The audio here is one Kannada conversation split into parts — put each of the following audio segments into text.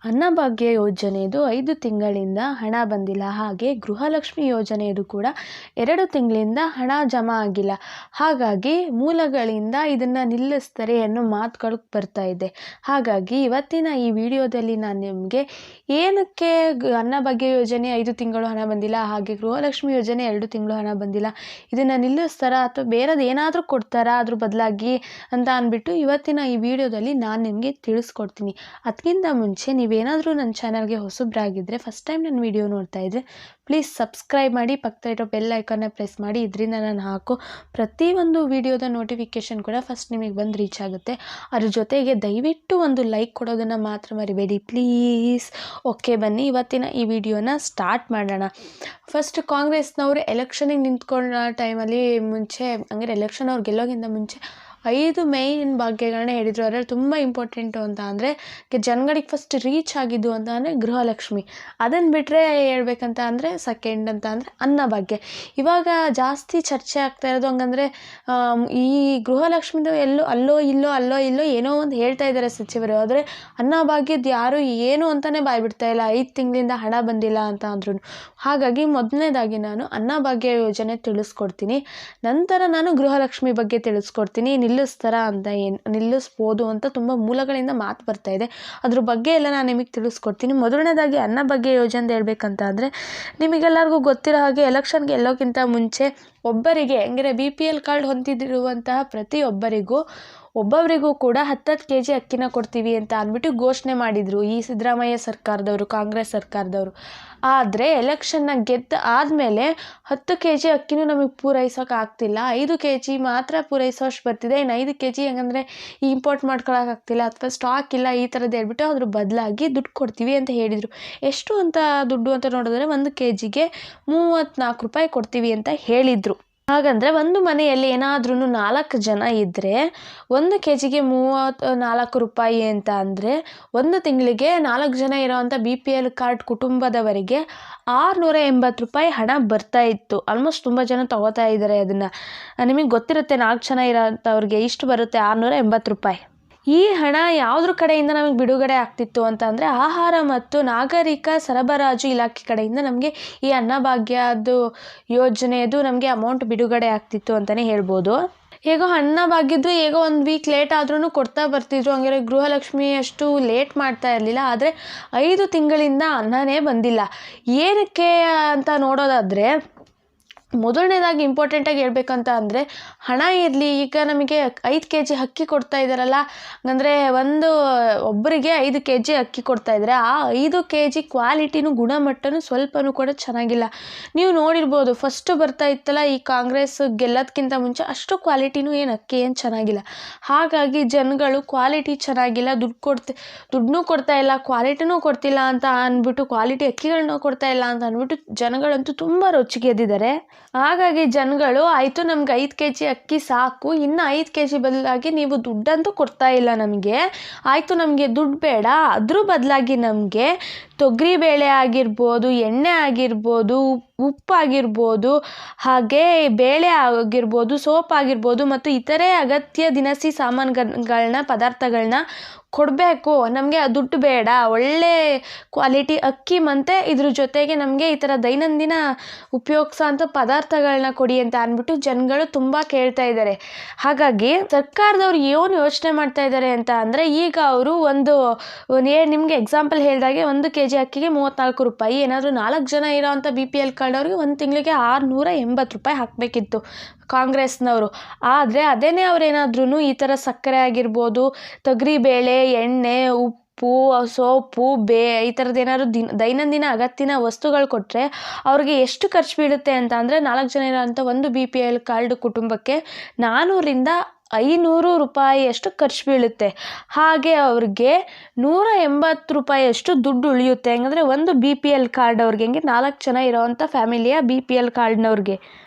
ಅನ್ನಭಾಗ್ಯ ಯೋಜನೆಯದು 5 ತಿಂಗಳಿಂದ ಹಣ ಬಂದಿಲ್ಲ. ಹಾಗೆ ಗೃಹಲಕ್ಷ್ಮಿ ಯೋಜನೆಯದು ಕೂಡ 2 ತಿಂಗಳಿಂದ ಹಣ ಜಮಾ ಆಗಿಲ್ಲ. ಹಾಗಾಗಿ ಮೂಲಗಳಿಂದ ಇದನ್ನು ನಿಲ್ಲಿಸ್ತಾರೆ ಅನ್ನೋ ಮಾತುಗಳು ಬರ್ತಾ ಇದೆ. ಹಾಗಾಗಿ ಇವತ್ತಿನ ಈ ವಿಡಿಯೋದಲ್ಲಿ ನಾನು ನಿಮಗೆ ಏನಕ್ಕೆ ಅನ್ನಭಾಗ್ಯ ಯೋಜನೆ 5 ತಿಂಗಳು ಹಣ ಬಂದಿಲ್ಲ, ಹಾಗೆ ಗೃಹಲಕ್ಷ್ಮಿ ಯೋಜನೆ 2 ತಿಂಗಳು ಹಣ ಬಂದಿಲ್ಲ, ಇದನ್ನು ನಿಲ್ಲಿಸ್ತಾರಾ ಅಥವಾ ಬೇರೆದು ಏನಾದರೂ ಕೊಡ್ತಾರಾ ಅದ್ರ ಬದಲಾಗಿ ಅಂತ ಅಂದ್ಬಿಟ್ಟು ಇವತ್ತಿನ ಈ ವಿಡಿಯೋದಲ್ಲಿ ನಾನು ನಿಮಗೆ ತಿಳಿಸ್ಕೊಡ್ತೀನಿ. ಅದಕ್ಕಿಂತ ಮುಂಚೆ ನೀವೇನಾದರೂ ನನ್ನ ಚಾನಲ್ಗೆ ಹೊಸಬ್ರಾಗಿದ್ದರೆ, ಫಸ್ಟ್ ಟೈಮ್ ನನ್ನ ವಿಡಿಯೋ ನೋಡ್ತಾ ಇದ್ದರೆ ಪ್ಲೀಸ್ ಸಬ್ಸ್ಕ್ರೈಬ್ ಮಾಡಿ, ಪಕ್ಕದ ಇರೋ ಬೆಲ್ ಐಕಾನ್ನ ಪ್ರೆಸ್ ಮಾಡಿ. ಇದರಿಂದ ನಾನು ಹಾಕೋ ಪ್ರತಿಯೊಂದು ವಿಡಿಯೋದ ನೋಟಿಫಿಕೇಷನ್ ಕೂಡ ಫಸ್ಟ್ ನಿಮಗೆ ಬಂದು ರೀಚ್ ಆಗುತ್ತೆ. ಅದ್ರ ಜೊತೆಗೆ ದಯವಿಟ್ಟು ಒಂದು ಲೈಕ್ ಕೊಡೋದನ್ನು ಮಾತ್ರ ಮರಿಬೇಡಿ ಪ್ಲೀಸ್. ಓಕೆ, ಬನ್ನಿ ಇವತ್ತಿನ ಈ ವಿಡಿಯೋನ ಸ್ಟಾರ್ಟ್ ಮಾಡೋಣ. ಫಸ್ಟ್ ಕಾಂಗ್ರೆಸ್ನವರು ಎಲೆಕ್ಷನಿಗೆ ನಿಂತ್ಕೊಂಡ ಟೈಮಲ್ಲಿ ಮುಂಚೆ, ಅಂದರೆ ಎಲೆಕ್ಷನ್ ಅವ್ರು ಗೆಲ್ಲೋಕ್ಕಿಂತ ಮುಂಚೆ 5 ಮೇಯ್ನ್ ಭಾಗ್ಯಗಳನ್ನ ಹೇಳಿದರು. ಅದರಲ್ಲಿ ತುಂಬ ಇಂಪಾರ್ಟೆಂಟು ಅಂತ ಅಂದರೆ ಜನಗಳಿಗೆ ಫಸ್ಟ್ ರೀಚ್ ಆಗಿದ್ದು ಅಂತ ಅಂದರೆ ಗೃಹಲಕ್ಷ್ಮಿ. ಅದನ್ನು ಬಿಟ್ಟರೆ ಹೇಳ್ಬೇಕಂತ ಅಂದರೆ ಸೆಕೆಂಡ್ ಅಂತ ಅಂದರೆ ಅನ್ನಭಾಗ್ಯ. ಇವಾಗ ಜಾಸ್ತಿ ಚರ್ಚೆ ಆಗ್ತಾ ಇರೋದು ಹಂಗಂದರೆ ಈ ಗೃಹಲಕ್ಷ್ಮಿದು ಅಲ್ಲೋ ಇಲ್ಲೋ ಏನೋ ಒಂದು ಹೇಳ್ತಾ ಇದ್ದಾರೆ ಸಚಿವರು. ಆದರೆ ಅನ್ನಭಾಗ್ಯದ ಯಾರು ಏನು ಅಂತಲೇ ಬಾಯ್ಬಿಡ್ತಾ ಇಲ್ಲ, 5 ತಿಂಗಳಿಂದ ಹಣ ಬಂದಿಲ್ಲ ಅಂತ ಅಂದ್ರೂ. ಹಾಗಾಗಿ ಮೊದಲನೇದಾಗಿ ನಾನು ಅನ್ನಭಾಗ್ಯ ಯೋಜನೆ ತಿಳಿಸ್ಕೊಡ್ತೀನಿ, ನಂತರ ನಾನು ಗೃಹಲಕ್ಷ್ಮಿ ಬಗ್ಗೆ ತಿಳಿಸ್ಕೊಡ್ತೀನಿ. ನಿಲ್ಲಿಸ್ತಾರ ಅಂತ, ನಿಲ್ಲಿಸ್ಬೋದು ಅಂತ ತುಂಬ ಮೂಲಗಳಿಂದ ಮಾತು ಬರ್ತಾ ಇದೆ, ಅದ್ರ ಬಗ್ಗೆ ಎಲ್ಲ ನಾನು ನಿಮಗೆ ತಿಳಿಸ್ಕೊಡ್ತೀನಿ. ಮೊದಲನೇದಾಗಿ ಅನ್ನಭಾಗ್ಯ ಯೋಜನೆ ಹೇಳ್ಬೇಕಂತ ಅಂದರೆ, ನಿಮಗೆಲ್ಲರಿಗೂ ಗೊತ್ತಿರೋ ಹಾಗೆ ಎಲೆಕ್ಷನ್ಗೆ ಗೆಲ್ಲೋಕ್ಕಿಂತ ಮುಂಚೆ ಒಬ್ಬರಿಗೆ, ಅಂದರೆ BPL ಕಾರ್ಡ್ ಹೊಂದಿರುವಂತಹ ಒಬ್ಬೊಬ್ಬರಿಗೂ ಕೂಡ 10 kg ಅಕ್ಕಿನ ಕೊಡ್ತೀವಿ ಅಂತ ಅಂದ್ಬಿಟ್ಟು ಘೋಷಣೆ ಮಾಡಿದರು ಈ ಸಿದ್ದರಾಮಯ್ಯ ಸರ್ಕಾರದವರು, ಕಾಂಗ್ರೆಸ್ ಸರ್ಕಾರದವರು. ಆದರೆ ಎಲೆಕ್ಷನ್ನ ಗೆದ್ದ ಆದಮೇಲೆ 10 kg ಅಕ್ಕಿನೂ ನಮಗೆ ಪೂರೈಸೋಕೆ ಆಗ್ತಿಲ್ಲ, 5 kg ಮಾತ್ರ ಪೂರೈಸೋಷ್ಟು ಬರ್ತಿದೆ. ಇನ್ನು 5 kg ಹೆಂಗಂದರೆ ಇಂಪೋರ್ಟ್ ಮಾಡ್ಕೊಳಕ್ಕಾಗ್ತಿಲ್ಲ ಅಥವಾ ಸ್ಟಾಕ್ ಇಲ್ಲ, ಈ ಥರದ್ದು ಹೇಳ್ಬಿಟ್ಟು ಅದ್ರ ಬದಲಾಗಿ ದುಡ್ಡು ಕೊಡ್ತೀವಿ ಅಂತ ಹೇಳಿದರು. ಎಷ್ಟು ಅಂತ ದುಡ್ಡು ಅಂತ ನೋಡಿದ್ರೆ 1 kgಗೆ 34 ರೂಪಾಯಿ ಕೊಡ್ತೀವಿ ಅಂತ ಹೇಳಿದರು. ಹಾಗಂದರೆ ಒಂದು ಮನೆಯಲ್ಲಿ ಏನಾದ್ರೂ 4 ಜನ ಇದ್ದರೆ 1 kgಗೆ 34 ರೂಪಾಯಿ ಅಂತ ಅಂದರೆ 1 ತಿಂಗಳಿಗೆ 4 ಜನ ಇರೋವಂಥ BPL ಕಾರ್ಡ್ ಕುಟುಂಬದವರಿಗೆ 680 ರೂಪಾಯಿ ಹಣ ಬರ್ತಾ ಇತ್ತು. ಆಲ್ಮೋಸ್ಟ್ ತುಂಬ ಜನ ತೊಗೋತಾ ಇದ್ದಾರೆ ಅದನ್ನು. ನಿಮಗೆ ಗೊತ್ತಿರುತ್ತೆ, 4 ಜನ ಇರೋಂಥವ್ರಿಗೆ ಇಷ್ಟು ಬರುತ್ತೆ, 680 ರೂಪಾಯಿ. ಈ ಹಣ ಯಾವುದ್ರ ಕಡೆಯಿಂದ ನಮಗೆ ಬಿಡುಗಡೆ ಆಗ್ತಿತ್ತು ಅಂತ ಅಂದರೆ ಆಹಾರ ಮತ್ತು ನಾಗರಿಕ ಸರಬರಾಜು ಇಲಾಖೆ ಕಡೆಯಿಂದ ನಮಗೆ ಈ ಅನ್ನಭಾಗ್ಯದ ಯೋಜನೆಯದು ನಮಗೆ ಅಮೌಂಟ್ ಬಿಡುಗಡೆ ಆಗ್ತಿತ್ತು ಅಂತಲೇ ಹೇಳ್ಬೋದು. ಹೇಗೋ ಅನ್ನಭಾಗ್ಯದ್ದು ಹೇಗೋ 1 ವೀಕ್ ಲೇಟ್ ಆದ್ರೂ ಕೊಡ್ತಾ ಬರ್ತಿದ್ರು, ಹಂಗಾರೆ ಗೃಹಲಕ್ಷ್ಮಿ ಅಷ್ಟು ಲೇಟ್ ಮಾಡ್ತಾ ಇರಲಿಲ್ಲ. ಆದರೆ 5 ತಿಂಗಳಿಂದ ಅನ್ನನೇ ಬಂದಿಲ್ಲ. ಏನಕ್ಕೆ ಅಂತ ನೋಡೋದಾದರೆ, ಮೊದಲನೇದಾಗಿ ಇಂಪಾರ್ಟೆಂಟಾಗಿ ಹೇಳ್ಬೇಕಂತ ಅಂದರೆ ಹಣ ಇರಲಿ. ಈಗ ನಮಗೆ 5 kg ಅಕ್ಕಿ ಕೊಡ್ತಾ ಇದ್ದಾರಲ್ಲ, ಅಂದರೆ ಒಬ್ಬರಿಗೆ 5 kg ಅಕ್ಕಿ ಕೊಡ್ತಾ ಇದ್ದಾರೆ. ಆ 5 kg ಕ್ವಾಲಿಟಿನೂ ಗುಣಮಟ್ಟನೂ ಸ್ವಲ್ಪನೂ ಕೂಡ ಚೆನ್ನಾಗಿಲ್ಲ. ನೀವು ನೋಡಿರ್ಬೋದು, ಫಸ್ಟು ಬರ್ತಾ ಇತ್ತಲ್ಲ ಈ ಕಾಂಗ್ರೆಸ್ ಗೆಲ್ಲೋದಕ್ಕಿಂತ ಮುಂಚೆ ಅಷ್ಟು ಕ್ವಾಲಿಟಿನೂ ಅಕ್ಕಿ ಏನು ಚೆನ್ನಾಗಿಲ್ಲ. ಹಾಗಾಗಿ ಜನಗಳು ಕ್ವಾಲಿಟಿ ಚೆನ್ನಾಗಿಲ್ಲ, ದುಡ್ಡನ್ನೂ ಕೊಡ್ತಾ ಇಲ್ಲ, ಕ್ವಾಲಿಟಿನೂ ಕೊಡ್ತಿಲ್ಲ ಅಂತ ಅಂದ್ಬಿಟ್ಟು, ಕ್ವಾಲಿಟಿ ಅಕ್ಕಿಗಳನ್ನೂ ಕೊಡ್ತಾ ಇಲ್ಲ ಅಂತ ಅಂದ್ಬಿಟ್ಟು ಜನಗಳಂತೂ ತುಂಬ ರೊಚ್ಚಿಗೆದ್ದಿದ್ದಾರೆ. ಹಾಗಾಗಿ ಜನಗಳು ಆಯಿತು ನಮ್ಗೆ 5 kg ಅಕ್ಕಿ ಸಾಕು, ಇನ್ನು 5 kg ಬದಲಾಗಿ ನೀವು ದುಡ್ಡಂತೂ ಕೊಡ್ತಾ ಇಲ್ಲ ನಮಗೆ, ಆಯಿತು ನಮಗೆ ದುಡ್ಡು ಬೇಡ, ಅದ್ರ ಬದಲಾಗಿ ನಮಗೆ ತೊಗರಿಬೇಳೆ ಆಗಿರ್ಬೋದು, ಎಣ್ಣೆ ಆಗಿರ್ಬೋದು, ಉಪ್ಪಾಗಿರ್ಬೋದು, ಹಾಗೆ ಬೇಳೆ ಆಗಿರ್ಬೋದು, ಸೋಪ್ ಆಗಿರ್ಬೋದು ಮತ್ತು ಇತರೆ ಅಗತ್ಯ ದಿನಸಿ ಪದಾರ್ಥಗಳನ್ನ ಕೊಡಬೇಕು. ನಮಗೆ ಆ ದುಡ್ಡು ಬೇಡ, ಒಳ್ಳೆ ಕ್ವಾಲಿಟಿ ಅಕ್ಕಿ ಮತ್ತು ಇದ್ರ ಜೊತೆಗೆ ನಮಗೆ ಈ ಥರ ದೈನಂದಿನ ಉಪಯೋಗಿಸೋ ಅಂಥ ಪದಾರ್ಥಗಳನ್ನ ಕೊಡಿ ಅಂತ ಅಂದ್ಬಿಟ್ಟು ಜನಗಳು ತುಂಬ ಕೇಳ್ತಾ ಇದ್ದಾರೆ. ಹಾಗಾಗಿ ಸರ್ಕಾರದವ್ರು ಏನು ಯೋಚನೆ ಮಾಡ್ತಾ ಇದ್ದಾರೆ ಅಂತ ಅಂದರೆ, ಈಗ ಅವರು ನಿಮಗೆ ಎಕ್ಸಾಂಪಲ್ ಹೇಳಿದಾಗೆ 1 kg ಅಕ್ಕಿಗೆ 34 ರೂಪಾಯಿ, ಏನಾದರೂ 4 ಜನ ಇರೋವಂಥ BPL ಕಾರ್ಡ್ ಅವ್ರಿಗೆ 1 ತಿಂಗಳಿಗೆ 680 ರೂಪಾಯಿ ಹಾಕಬೇಕಿತ್ತು ಕಾಂಗ್ರೆಸ್ನವರು. ಆದರೆ ಅದೇನೇ ಅವ್ರೇನಾದ್ರೂ ಈ ಥರ ಸಕ್ಕರೆ ಆಗಿರ್ಬೋದು, ತೊಗರಿಬೇಳೆ, ಎಣ್ಣೆ, ಉಪ್ಪು, ಸೋಪು, ಈ ಥರದ್ದು ಏನಾದ್ರು ದೈನಂದಿನ ಅಗತ್ಯನ ವಸ್ತುಗಳು ಕೊಟ್ಟರೆ ಅವ್ರಿಗೆ ಎಷ್ಟು ಖರ್ಚು ಬೀಳುತ್ತೆ ಅಂತ ಅಂದರೆ, 4 ಜನ ಇರೋಂಥ ಒಂದು BPL ಕಾರ್ಡ್ ಕುಟುಂಬಕ್ಕೆ 400ರಿಂದ 500 ರೂಪಾಯಿಯಷ್ಟು ಖರ್ಚು ಬೀಳುತ್ತೆ. ಹಾಗೆ ಅವ್ರಿಗೆ 180 ರೂಪಾಯಿಯಷ್ಟು ದುಡ್ಡು ಉಳಿಯುತ್ತೆ. ಹೆಂಗಂದರೆ ಒಂದು BPL ಕಾರ್ಡ್ ಅವ್ರಿಗೆ, ಹೆಂಗೆ 4 ಜನ ಇರೋವಂಥ ಫ್ಯಾಮಿಲಿಯ BPL ಕಾರ್ಡ್ನವ್ರಿಗೆ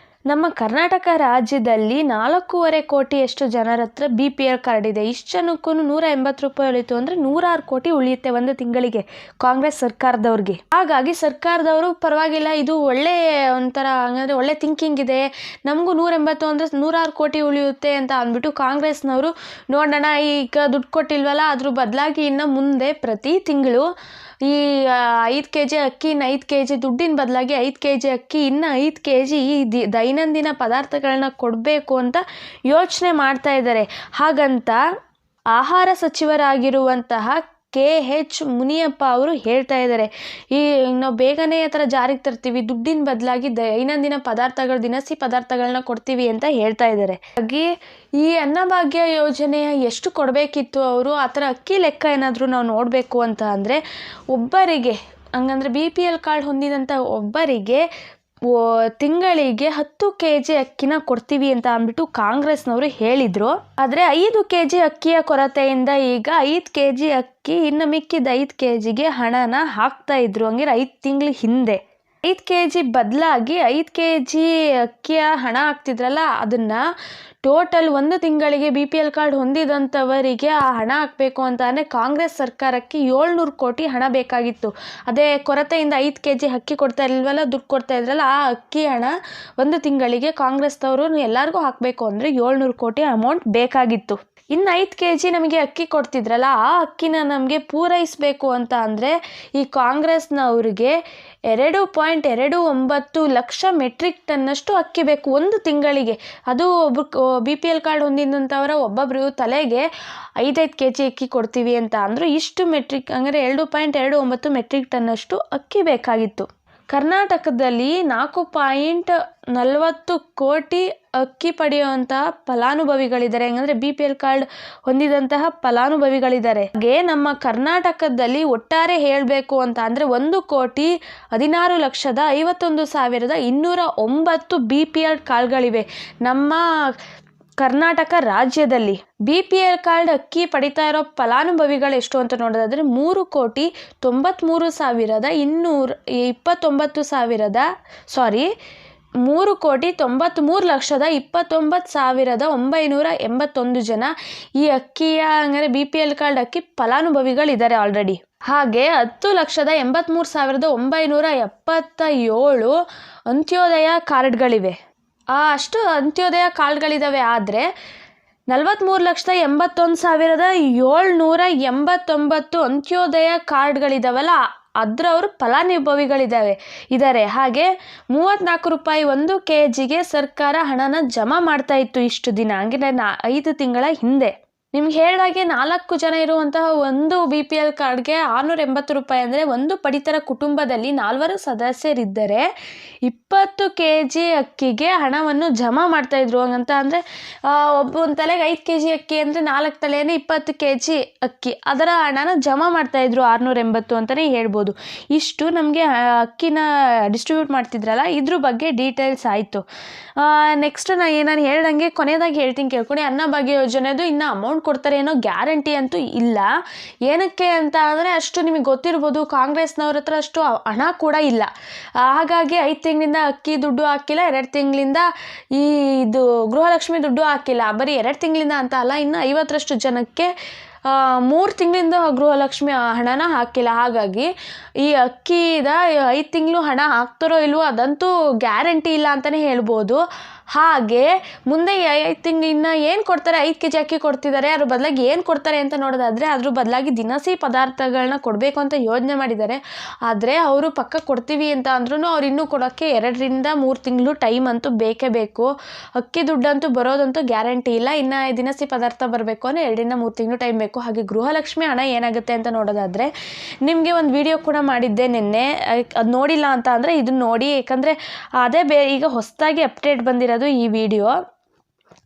ನಮ್ಮ ಕರ್ನಾಟಕ ರಾಜ್ಯದಲ್ಲಿ 4.5 ಕೋಟಿಯಷ್ಟು ಜನರ ಹತ್ರ BPL ಕಾರ್ಡ್ ಇದೆ. ಇಷ್ಟು ಜನಕ್ಕೂ 180 ರೂಪಾಯಿ ಉಳಿತು ಅಂದರೆ 106 ಕೋಟಿ ಉಳಿಯುತ್ತೆ ಒಂದು ತಿಂಗಳಿಗೆ ಕಾಂಗ್ರೆಸ್ ಸರ್ಕಾರದವ್ರಿಗೆ. ಹಾಗಾಗಿ ಸರ್ಕಾರದವರು ಪರವಾಗಿಲ್ಲ, ಇದು ಒಳ್ಳೆ ಒಂಥರ ಹಂಗಂದರೆ ಒಳ್ಳೆ ಥಿಂಕಿಂಗ್ ಇದೆ, ನಮಗೂ 180 ಅಂದರೆ 106 ಕೋಟಿ ಉಳಿಯುತ್ತೆ ಅಂತ ಅಂದ್ಬಿಟ್ಟು ಕಾಂಗ್ರೆಸ್ನವರು ನೋಡೋಣ ಈಗ ದುಡ್ಡು ಕೊಟ್ಟಿಲ್ವಲ್ಲ, ಅದ್ರ ಬದಲಾಗಿ ಇನ್ನು ಮುಂದೆ ಪ್ರತಿ ತಿಂಗಳು ಈ 5 kg ಅಕ್ಕಿ, ಇನ್ನು 5 kg ದುಡ್ಡಿನ ಬದಲಾಗಿ 5 kg ಅಕ್ಕಿ, ಇನ್ನು 5 kg ಈ ದೈನಂದಿನ ಪದಾರ್ಥಗಳನ್ನ ಕೊಡಬೇಕು ಅಂತ ಯೋಚನೆ ಮಾಡ್ತಾ ಇದ್ದಾರೆ. ಹಾಗಂತ ಆಹಾರ ಸಚಿವರಾಗಿರುವಂತಹ KH ಮುನಿಯಪ್ಪ ಅವರು ಹೇಳ್ತಾ ಇದ್ದಾರೆ, ಈ ನಾವು ಬೇಗನೆ ಆ ಥರ ಜಾರಿಗೆ ತರ್ತೀವಿ, ದುಡ್ಡಿನ ಬದಲಾಗಿ ದೈನಂದಿನ ಪದಾರ್ಥಗಳು, ದಿನಸಿ ಪದಾರ್ಥಗಳನ್ನ ಕೊಡ್ತೀವಿ ಅಂತ ಹೇಳ್ತಾ ಇದ್ದಾರೆ. ಹಾಗೆ ಈ ಅನ್ನಭಾಗ್ಯ ಯೋಜನೆಯ ಎಷ್ಟು ಕೊಡಬೇಕಿತ್ತು ಅವರು, ಆ ಥರ ಅಕ್ಕಿ ಲೆಕ್ಕ ಏನಾದರೂ ನಾವು ನೋಡಬೇಕು ಅಂತ ಅಂದರೆ ಒಬ್ಬರಿಗೆ ಹಂಗಂದ್ರೆ BPL ಕಾರ್ಡ್ ಹೊಂದಿದಂಥ ಒಬ್ಬರಿಗೆ ತಿಂಗಳಿಗೆ 10 kg ಅಕ್ಕಿನ ಕೊಡ್ತೀವಿ ಅಂತ ಅಂದ್ಬಿಟ್ಟು ಕಾಂಗ್ರೆಸ್ನವರು ಹೇಳಿದರು. ಆದರೆ 5 kg ಅಕ್ಕಿಯ ಕೊರತೆಯಿಂದ ಈಗ 5 kg ಅಕ್ಕಿ, ಇನ್ನು ಮಿಕ್ಕಿದ 5 kgಗೆ ಹಣನ ಹಾಕ್ತಾ ಇದ್ರು. ಹಂಗಿದ್ರೆ 5 ತಿಂಗಳ ಹಿಂದೆ 5 kg ಬದಲಾಗಿ 5 kg ಅಕ್ಕಿಯ ಹಣ ಹಾಕ್ತಿದ್ರಲ್ಲ, ಅದನ್ನು ಟೋಟಲ್ ಒಂದು ತಿಂಗಳಿಗೆ BPL ಕಾರ್ಡ್ ಹೊಂದಿದಂಥವರಿಗೆ ಆ ಹಣ ಹಾಕಬೇಕು ಅಂತಾನೆ ಕಾಂಗ್ರೆಸ್ ಸರ್ಕಾರಕ್ಕೆ 700 ಕೋಟಿ ಹಣ ಬೇಕಾಗಿತ್ತು. ಅದೇ ಕೊರತೆಯಿಂದ 5 kg ಅಕ್ಕಿ ಕೊಡ್ತಾ ಇಲ್ವಲ್ಲ, ದುಡ್ಡು ಕೊಡ್ತಾ ಇದ್ರಲ್ಲ, ಆ ಅಕ್ಕಿ ಹಣ ಒಂದು ತಿಂಗಳಿಗೆ ಕಾಂಗ್ರೆಸ್ನವರು ಎಲ್ಲರಿಗೂ ಹಾಕಬೇಕು ಅಂದರೆ 700 ಕೋಟಿ ಅಮೌಂಟ್ ಬೇಕಾಗಿತ್ತು. ಇನ್ನು 5 kg ನಮಗೆ ಅಕ್ಕಿ ಕೊಡ್ತಿದ್ರಲ್ಲ, ಆ ಅಕ್ಕಿನ ನಮಗೆ ಪೂರೈಸಬೇಕು ಅಂತ ಅಂದರೆ ಈ ಕಾಂಗ್ರೆಸ್ನವ್ರಿಗೆ 2.29 ಲಕ್ಷ ಮೆಟ್ರಿಕ್ ಟನ್ನಷ್ಟು ಅಕ್ಕಿ ಬೇಕು ಒಂದು ತಿಂಗಳಿಗೆ. ಅದು BPL ಕಾರ್ಡ್ ಹೊಂದಿದಂಥವರ ಒಬ್ಬೊಬ್ಬರು ತಲೆಗೆ 5 kg ಅಕ್ಕಿ ಕೊಡ್ತೀವಿ ಅಂತ ಅಂದರು. ಇಷ್ಟು ಮೆಟ್ರಿಕ್ ಅಂದರೆ 2.29 ಮೆಟ್ರಿಕ್ ಟನ್ನಷ್ಟು ಅಕ್ಕಿ ಬೇಕಾಗಿತ್ತು. ಕರ್ನಾಟಕದಲ್ಲಿ 4.40 ಕೋಟಿ ಅಕ್ಕಿ ಪಡೆಯುವಂತಹ ಫಲಾನುಭವಿಗಳಿದ್ದಾರೆ. ಹೆಂಗಂದರೆ BPL ಕಾರ್ಡ್ ಹೊಂದಿದಂತಹ ಫಲಾನುಭವಿಗಳಿದ್ದಾರೆ. ಹಾಗೆ ನಮ್ಮ ಕರ್ನಾಟಕದಲ್ಲಿ ಒಟ್ಟಾರೆ ಹೇಳಬೇಕು ಅಂತ ಅಂದರೆ 1,16,51,209 BPL ಕಾರ್ಡ್ಗಳಿವೆ ನಮ್ಮ ಕರ್ನಾಟಕ ರಾಜ್ಯದಲ್ಲಿ. BPL ಕಾರ್ಡ್ ಅಕ್ಕಿ ಪಡಿತಾ ಇರೋ ಫಲಾನುಭವಿಗಳು ಎಷ್ಟು ಅಂತ ನೋಡೋದಾದರೆ 3,93,29,981 ಜನ ಈ ಅಕ್ಕಿಯ ಅಂದರೆ BPL ಕಾರ್ಡ್ ಅಕ್ಕಿ ಫಲಾನುಭವಿಗಳಿದ್ದಾರೆ ಆಲ್ರೆಡಿ. ಹಾಗೆ 10,83,977 ಅಂತ್ಯೋದಯ ಕಾರ್ಡ್ಗಳಿವೆ. ಅಷ್ಟು ಅಂತ್ಯೋದಯ ಕಾರ್ಡ್ಗಳಿದ್ದಾವೆ. ಆದರೆ 43,81,789 ಅಂತ್ಯೋದಯ ಕಾರ್ಡ್ಗಳಿದ್ದಾವಲ್ಲ, ಅದರವರು ಫಲಾನುಭವಿಗಳಿದ್ದಾರೆ. ಹಾಗೆ 34 ರೂಪಾಯಿ 1 kgಗೆ ಸರ್ಕಾರ ಹಣನ ಜಮಾ ಮಾಡ್ತಾ ಇತ್ತು ಇಷ್ಟು ದಿನ, ಹಂಗೆ 5 ತಿಂಗಳ ಹಿಂದೆ. ನಿಮ್ಗೆ ಹೇಳಿದಾಗೆ 4 ಜನ ಇರುವಂತಹ ಒಂದು BPL ಕಾರ್ಡ್ಗೆ 680 ರೂಪಾಯಿ. ಅಂದರೆ ಒಂದು ಪಡಿತರ ಕುಟುಂಬದಲ್ಲಿ 4 ಸದಸ್ಯರಿದ್ದರೆ 20 kg ಅಕ್ಕಿಗೆ ಹಣವನ್ನು ಜಮಾ ಮಾಡ್ತಾಯಿದ್ರು. ಹಂಗಂತ ಅಂದರೆ ಒಂದು ತಲೆಗೆ 5 kg ಅಕ್ಕಿ ಅಂದರೆ 4 ತಲೆನೇ 20 kg ಅಕ್ಕಿ, ಅದರ ಹಣನ ಜಮಾ ಮಾಡ್ತಾಯಿದ್ರು 680 ಅಂತಲೇ ಹೇಳ್ಬೋದು. ಇಷ್ಟು ನಮಗೆ ಅಕ್ಕಿನ ಡಿಸ್ಟ್ರಿಬ್ಯೂಟ್ ಮಾಡ್ತಿದ್ರಲ್ಲ, ಇದ್ರ ಬಗ್ಗೆ ಡೀಟೇಲ್ಸ್ ಆಯಿತು. ನೆಕ್ಸ್ಟ್ ನಾನು ಹೇಳ್ದಂಗೆ ಕೊನೆಯದಾಗಿ ಹೇಳ್ತೀನಿ ಕೇಳ್ಕೊಂಡು, ಅನ್ನಭಾಗ್ಯ ಯೋಜನೆದು ಇನ್ನು ಅಮೌಂಟ್ ಕೊಡ್ತಾರೆ ಏನೋ ಗ್ಯಾರಂಟಿ ಅಂತೂ ಇಲ್ಲ. ಏನಕ್ಕೆ ಅಂತ ಅಂದರೆ ಅಷ್ಟು ನಿಮಗೆ ಗೊತ್ತಿರ್ಬೋದು, ಕಾಂಗ್ರೆಸ್ನವ್ರ ಹತ್ರ ಅಷ್ಟು ಹಣ ಕೂಡ ಇಲ್ಲ. ಹಾಗಾಗಿ 5 ತಿಂಗಳಿಂದ ಅಕ್ಕಿ ದುಡ್ಡು ಹಾಕಿಲ್ಲ, 2 ತಿಂಗಳಿಂದ ಇದು ಗೃಹಲಕ್ಷ್ಮಿ ದುಡ್ಡು ಹಾಕಿಲ್ಲ. ಬರೀ 2 ತಿಂಗಳಿಂದ ಅಂತ ಅಲ್ಲ, ಇನ್ನು 50ರಷ್ಟು ಜನಕ್ಕೆ 3 ತಿಂಗಳಿಂದ ಗೃಹಲಕ್ಷ್ಮಿ ಹಣನ ಹಾಕಿಲ್ಲ. ಹಾಗಾಗಿ ಈ ಅಕ್ಕಿದ 5 ತಿಂಗಳು ಹಣ ಹಾಕ್ತಾರೋ ಇಲ್ವೋ ಅದಂತೂ ಗ್ಯಾರಂಟಿ ಇಲ್ಲ ಅಂತಲೇ ಹೇಳ್ಬೋದು. ಹಾಗೆ ಮುಂದೆ 5 ತಿಂಗಳಿಂದ ಏನು ಕೊಡ್ತಾರೆ, 5 kg ಅಕ್ಕಿ ಕೊಡ್ತಿದ್ದಾರೆ, ಅದ್ರ ಬದಲಾಗಿ ಏನು ಕೊಡ್ತಾರೆ ಅಂತ ನೋಡೋದಾದರೆ ಅದ್ರ ಬದಲಾಗಿ ದಿನಸಿ ಪದಾರ್ಥಗಳನ್ನ ಕೊಡಬೇಕು ಅಂತ ಯೋಜನೆ ಮಾಡಿದ್ದಾರೆ. ಆದರೆ ಅವರು ಪಕ್ಕ ಕೊಡ್ತೀವಿ ಅಂತ ಅಂದ್ರೂ ಅವ್ರು ಇನ್ನೂ ಕೊಡೋಕ್ಕೆ 2ರಿಂದ 3 ತಿಂಗಳು ಟೈಮ್ ಅಂತೂ ಬೇಕೇ ಬೇಕು. ಅಕ್ಕಿ ದುಡ್ಡಂತೂ ಬರೋದಂತೂ ಗ್ಯಾರಂಟಿ ಇಲ್ಲ. ಇನ್ನು ದಿನಸಿ ಪದಾರ್ಥ ಬರಬೇಕು ಅಂದರೆ 2ರಿಂದ 3 ತಿಂಗಳು ಟೈಮ್ ಬೇಕು. ಹಾಗೆ ಗೃಹಲಕ್ಷ್ಮಿ ಹಣ ಏನಾಗುತ್ತೆ ಅಂತ ನೋಡೋದಾದರೆ ನಿಮಗೆ ಒಂದು ವಿಡಿಯೋ ಕೂಡ ಮಾಡಿದ್ದೆ ನಿನ್ನೆ, ಅದು ನೋಡಿಲ್ಲ ಅಂತ ಅಂದರೆ ಇದನ್ನ ನೋಡಿ, ಯಾಕಂದರೆ ಅದೇ ಈಗ ಹೊಸದಾಗಿ ಅಪ್ಡೇಟ್ ಬಂದಿರೋದು ಈ ವಿಡಿಯೋ.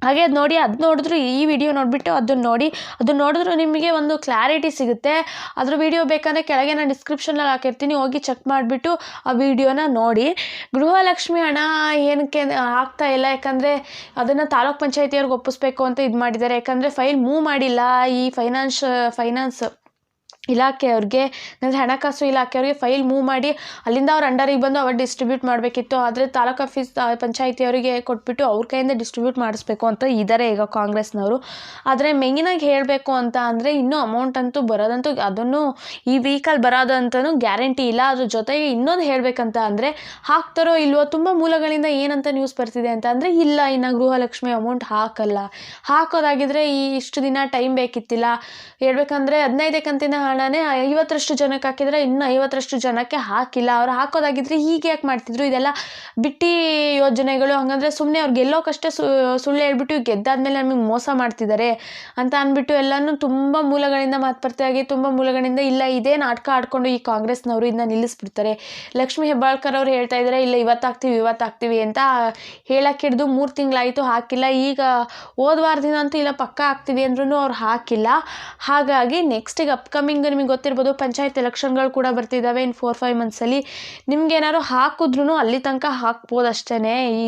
ಹಾಗೆ ಅದು ನೋಡಿ, ಅದು ನೋಡಿದ್ರು ಈ ವಿಡಿಯೋ ನೋಡಿಬಿಟ್ಟು ಅದನ್ನು ನೋಡಿ, ಅದು ನೋಡಿದ್ರು ನಿಮಗೆ ಒಂದು ಕ್ಲಾರಿಟಿ ಸಿಗುತ್ತೆ. ಅದ್ರ ವಿಡಿಯೋ ಬೇಕಂದರೆ ಕೆಳಗೆ ನಾನು ಡಿಸ್ಕ್ರಿಪ್ಷನಲ್ಲಿ ಹಾಕಿರ್ತೀನಿ, ಹೋಗಿ ಚೆಕ್ ಮಾಡಿಬಿಟ್ಟು ಆ ವಿಡಿಯೋನ ನೋಡಿ. ಗೃಹಲಕ್ಷ್ಮಿ ಹಣ ಏನಕ್ಕೆ ಆಗ್ತಾ ಇಲ್ಲ, ಯಾಕಂದರೆ ಅದನ್ನು ತಾಲೂಕ್ ಪಂಚಾಯತಿಯವ್ರಿಗೆ ಒಪ್ಪಿಸ್ಬೇಕು ಅಂತ ಇದು ಮಾಡಿದ್ದಾರೆ. ಯಾಕಂದರೆ ಫೈಲ್ ಮೂವ್ ಮಾಡಿಲ್ಲ ಈ ಫೈನಾನ್ಸ್ ಇಲಾಖೆಯವ್ರಿಗೆ ಅಂದರೆ ಹಣಕಾಸು ಇಲಾಖೆಯವ್ರಿಗೆ ಫೈಲ್ ಮೂವ್ ಮಾಡಿ ಅಲ್ಲಿಂದ ಅವ್ರ ಅಂಡರಿಗೆ ಬಂದು ಅವ್ರು ಡಿಸ್ಟ್ರಿಬ್ಯೂಟ್ ಮಾಡಬೇಕಿತ್ತು. ಆದರೆ ತಾಲೂಕು ಆಫೀಸ್ ಪಂಚಾಯಿತಿಯವರಿಗೆ ಕೊಟ್ಬಿಟ್ಟು ಅವ್ರ ಕೈಯಿಂದ ಡಿಸ್ಟ್ರಿಬ್ಯೂಟ್ ಮಾಡಿಸ್ಬೇಕು ಅಂತ ಇದ್ದಾರೆ ಈಗ ಕಾಂಗ್ರೆಸ್ನವರು. ಆದರೆ ಮೇಯ್ನಾಗಿ ಹೇಳಬೇಕು ಅಂತ ಅಂದರೆ ಇನ್ನೂ ಅಮೌಂಟ್ ಅಂತೂ ಬರೋದಂತೂ ಅದನ್ನು ಈ ವೀಕಲ್ಲಿ ಬರೋದಂತೂ ಗ್ಯಾರಂಟಿ ಇಲ್ಲ. ಅದ್ರ ಜೊತೆಗೆ ಇನ್ನೊಂದು ಹೇಳಬೇಕಂತ ಅಂದರೆ ಹಾಕ್ತಾರೋ ಇಲ್ವೋ ತುಂಬ ಮೂಲಗಳಿಂದ ಏನಂತ ನ್ಯೂಸ್ ಬರ್ತಿದೆ ಅಂತ ಅಂದರೆ ಇಲ್ಲ ಇನ್ನು ಗೃಹಲಕ್ಷ್ಮಿ ಅಮೌಂಟ್ ಹಾಕಲ್ಲ. ಹಾಕೋದಾಗಿದ್ದರೆ ಇಷ್ಟು ದಿನ ಟೈಮ್ ಬೇಕಿತ್ತಿಲ್ಲ. ಹೇಳ್ಬೇಕಂದ್ರೆ 15 ಕಂತಿನ ಹಣನೇ 50ರಷ್ಟು ಜನಕ್ಕೆ ಹಾಕಿದರೆ ಇನ್ನು 50ರಷ್ಟು ಜನಕ್ಕೆ ಹಾಕಿಲ್ಲ. ಅವ್ರು ಹಾಕೋದಾಗಿದ್ರೆ ಹೀಗೆ ಯಾಕೆ ಮಾಡ್ತಿದ್ರು? ಇದೆಲ್ಲ ಬಿಟ್ಟಿ ಯೋಜನೆಗಳು. ಹಂಗಂದ್ರೆ ಸುಮ್ಮನೆ ಅವ್ರು ಗೆಲ್ಲೋಕಷ್ಟೇ ಸುಳ್ಳು ಹೇಳ್ಬಿಟ್ಟು ಗೆದ್ದಾದ್ಮೇಲೆ ನಮಗೆ ಮೋಸ ಮಾಡ್ತಿದ್ದಾರೆ ಅಂತ ಅಂದ್ಬಿಟ್ಟು ಎಲ್ಲನೂ ತುಂಬ ಮೂಲಗಳಿಂದ ಮಾತುಕತೆಯಾಗಿ ತುಂಬ ಮೂಲಗಳಿಂದ ಇಲ್ಲ ಇದೇ ನಾಟಕ ಆಡ್ಕೊಂಡು ಈ ಕಾಂಗ್ರೆಸ್ನವರು ಇದನ್ನ ನಿಲ್ಲಿಸ್ಬಿಡ್ತಾರೆ. ಲಕ್ಷ್ಮೀ ಹೆಬ್ಬಾಳ್ಕರ್ ಅವ್ರು ಹೇಳ್ತಾ ಇದ್ದಾರೆ ಇಲ್ಲ ಇವತ್ತಾಗ್ತೀವಿ ಅಂತ ಹೇಳಕ್ಕೆ ಹಿಡಿದು 3 ತಿಂಗಳಾಯಿತು ಹಾಕಿಲ್ಲ. ಈಗ ಹೋದ ವಾರದಿಂದ ಅಂತೂ ಇಲ್ಲ ಪಕ್ಕ ಹಾಕ್ತೀವಿ ಅಂದ್ರೂ ಅವ್ರು ಹಾಕಿಲ್ಲ. ಹಾಗಾಗಿ ನೆಕ್ಸ್ಟಿಗೆ ಅಪ್ಕಮಿಂಗ್ ನಿಮಗೆ ಗೊತ್ತಿರ್ಬೋದು ಪಂಚಾಯತ್ ಎಲೆಕ್ಷನ್ಗಳು ಕೂಡ ಬರ್ತಿದ್ದಾವೆ ಇನ್ನು 4-5 ಮಂತ್ಸಲ್ಲಿ. ನಿಮ್ಗೇನಾದ್ರು ಹಾಕಿದ್ರೂ ಅಲ್ಲಿ ತನಕ ಹಾಕ್ಬೋದು ಅಷ್ಟೇ ಈ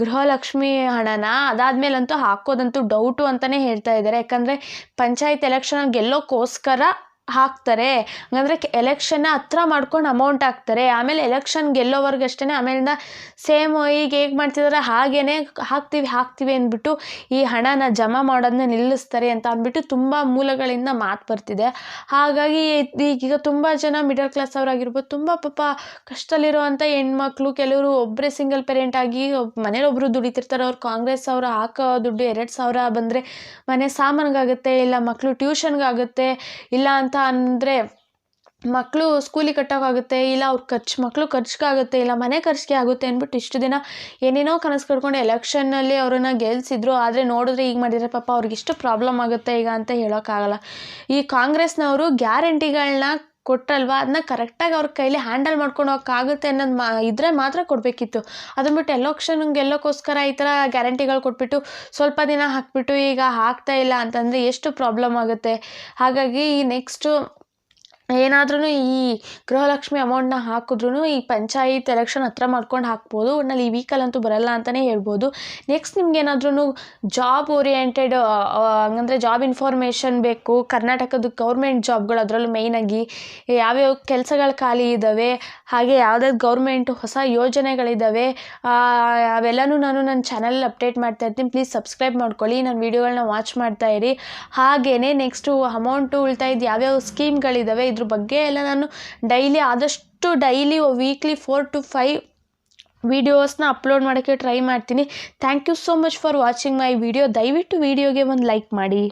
ಗೃಹಲಕ್ಷ್ಮಿ ಹಣನ. ಅದಾದಮೇಲಂತೂ ಹಾಕೋದಂತೂ ಡೌಟು ಅಂತಲೇ ಹೇಳ್ತಾ ಇದ್ದಾರೆ. ಯಾಕಂದರೆ ಪಂಚಾಯತ್ ಎಲೆಕ್ಷನ್ ಗೆಲ್ಲೋಕ್ಕೋಸ್ಕರ ಹಾಕ್ತಾರೆ. ಹಂಗಂದರೆ ಎಲೆಕ್ಷನ್ನ ಹತ್ರ ಮಾಡ್ಕೊಂಡು ಅಮೌಂಟ್ ಹಾಕ್ತಾರೆ. ಆಮೇಲೆ ಎಲೆಕ್ಷನ್ ಗೆಲ್ಲೋವರೆಗೆ ಅಷ್ಟೇ ಆಮೇಲಿಂದ ಸೇಮ್ ಈಗ ಹೇಗೆ ಮಾಡ್ತಿದ್ದಾರೆ ಹಾಗೇ ಹಾಕ್ತೀವಿ ಅಂದ್ಬಿಟ್ಟು ಈ ಹಣನ ಜಮಾ ಮಾಡೋದನ್ನ ನಿಲ್ಲಿಸ್ತಾರೆ ಅಂತ ಅಂದ್ಬಿಟ್ಟು ತುಂಬ ಮೂಲಗಳಿಂದ ಮಾತು ಬರ್ತಿದೆ. ಹಾಗಾಗಿ ಈಗ ತುಂಬ ಜನ ಮಿಡಲ್ ಕ್ಲಾಸ್ ಅವರಾಗಿರ್ಬೋದು ತುಂಬ ಪಾಪ ಕಷ್ಟದಲ್ಲಿರುವಂಥ ಹೆಣ್ಮಕ್ಳು ಕೆಲವರು ಒಬ್ಬರೇ ಸಿಂಗಲ್ ಪೇರೆಂಟ್ ಆಗಿ ಮನೇಲಿ ಒಬ್ಬರು ದುಡಿತಿರ್ತಾರೆ. ಅವ್ರು ಕಾಂಗ್ರೆಸ್ ಅವರು ಹಾಕೋ ದುಡ್ಡು 2,000 ಬಂದರೆ ಮನೆ ಸಾಮಾನಿಗಾಗುತ್ತೆ, ಇಲ್ಲ ಮಕ್ಕಳು ಟ್ಯೂಷನ್ಗಾಗುತ್ತೆ, ಇಲ್ಲ ಅಂತ ಅಂದರೆ ಮಕ್ಕಳು ಸ್ಕೂಲಿಗೆ ಕಟ್ಟೋಕ್ಕಾಗುತ್ತೆ, ಇಲ್ಲ ಅವ್ರ ಮಕ್ಕಳು ಖರ್ಚಿಗಾಗುತ್ತೆ, ಇಲ್ಲ ಮನೆ ಖರ್ಚಿಗೆ ಆಗುತ್ತೆ ಅಂದ್ಬಿಟ್ಟು ಇಷ್ಟು ದಿನ ಏನೇನೋ ಕನಸು ಕಟ್ಕೊಂಡು ಎಲೆಕ್ಷನ್ನಲ್ಲಿ ಅವ್ರನ್ನ ಗೆಲ್ಲಿಸಿದ್ರು. ಆದರೆ ನೋಡಿದ್ರೆ ಈಗ ಮಾಡಿದರೆ ಪಾಪ ಅವ್ರಿಗೆ ಇಷ್ಟು ಪ್ರಾಬ್ಲಮ್ ಆಗುತ್ತೆ ಈಗ ಅಂತ ಹೇಳೋಕ್ಕಾಗಲ್ಲ. ಈ ಕಾಂಗ್ರೆಸ್ನವರು ಗ್ಯಾರಂಟಿಗಳನ್ನ ಕೊಟ್ಟಲ್ವಾ ಅದನ್ನ ಕರೆಕ್ಟಾಗಿ ಅವ್ರ ಕೈಲಿ ಹ್ಯಾಂಡಲ್ ಮಾಡ್ಕೊಂಡು ಹೋಗೋಕ್ಕಾಗುತ್ತೆ ಅನ್ನೋದು ಇದ್ರೆ ಮಾತ್ರ ಕೊಡಬೇಕಿತ್ತು. ಅದನ್ನ ಬಿಟ್ಟು ಗೆಲ್ಲೋಕ್ಕೋಸ್ಕರ ಈ ಥರ ಗ್ಯಾರಂಟಿಗಳು ಕೊಟ್ಬಿಟ್ಟು ಸ್ವಲ್ಪ ದಿನ ಹಾಕ್ಬಿಟ್ಟು ಈಗ ಹಾಕ್ತಾ ಇಲ್ಲ ಅಂತಂದರೆ ಎಷ್ಟು ಪ್ರಾಬ್ಲಮ್ ಆಗುತ್ತೆ. ಹಾಗಾಗಿ ನೆಕ್ಸ್ಟು ಏನಾದ್ರೂ ಈ ಗೃಹಲಕ್ಷ್ಮಿ ಅಮೌಂಟ್ನ ಹಾಕಿದ್ರೂ ಈ ಪಂಚಾಯತ್ ಎಲೆಕ್ಷನ್ ಹತ್ರ ಮಾಡ್ಕೊಂಡು ಹಾಕ್ಬೋದು. ಒಟ್ನಲ್ಲಿ ಈ ವೀಕಲ್ಲಂತೂ ಬರಲ್ಲ ಅಂತಲೇ ಹೇಳ್ಬೋದು. ನೆಕ್ಸ್ಟ್ ನಿಮ್ಗೇನಾದ್ರೂ ಜಾಬ್ ಓರಿಯೆಂಟೆಡ್ ಹಂಗಂದರೆ ಜಾಬ್ ಇನ್ಫಾರ್ಮೇಷನ್ ಬೇಕು, ಕರ್ನಾಟಕದ ಗೌರ್ಮೆಂಟ್ ಜಾಬ್ಗಳು ಅದರಲ್ಲೂ ಮೇಯ್ನಾಗಿ ಯಾವ್ಯಾವ ಕೆಲಸಗಳು ಖಾಲಿ ಇದ್ದಾವೆ, ಹಾಗೆ ಯಾವುದಾದ್ರು ಗೌರ್ಮೆಂಟ್ ಹೊಸ ಯೋಜನೆಗಳಿದ್ದಾವೆ ಅವೆಲ್ಲನೂ ನಾನು ನನ್ನ ಚಾನಲಲ್ಲಿ ಅಪ್ಡೇಟ್ ಮಾಡ್ತಾ ಇರ್ತೀನಿ. ಪ್ಲೀಸ್ ಸಬ್ಸ್ಕ್ರೈಬ್ ಮಾಡ್ಕೊಳ್ಳಿ, ನನ್ನ ವೀಡಿಯೋಗಳನ್ನ ವಾಚ್ ಮಾಡ್ತಾ ಇರಿ. ಹಾಗೆಯೇ ನೆಕ್ಸ್ಟು ಅಮೌಂಟು ಉಳಿತಾಯದ ಯಾವ್ಯಾವ ಸ್ಕೀಮ್ಗಳಿದ್ದಾವೆ ಇದ್ರ ಬಗ್ಗೆ ಎಲ್ಲ ನಾನು ಆದಷ್ಟು ಡೈಲಿ ವೀಕ್ಲಿ 4 to 5 ವೀಡಿಯೋಸ್ನ ಅಪ್ಲೋಡ್ ಮಾಡೋಕ್ಕೆ ಟ್ರೈ ಮಾಡ್ತೀನಿ. Thank you so much for watching my video. ದಯವಿಟ್ಟು ವಿಡಿಯೋಗೆ ಒಂದು ಲೈಕ್ ಮಾಡಿ.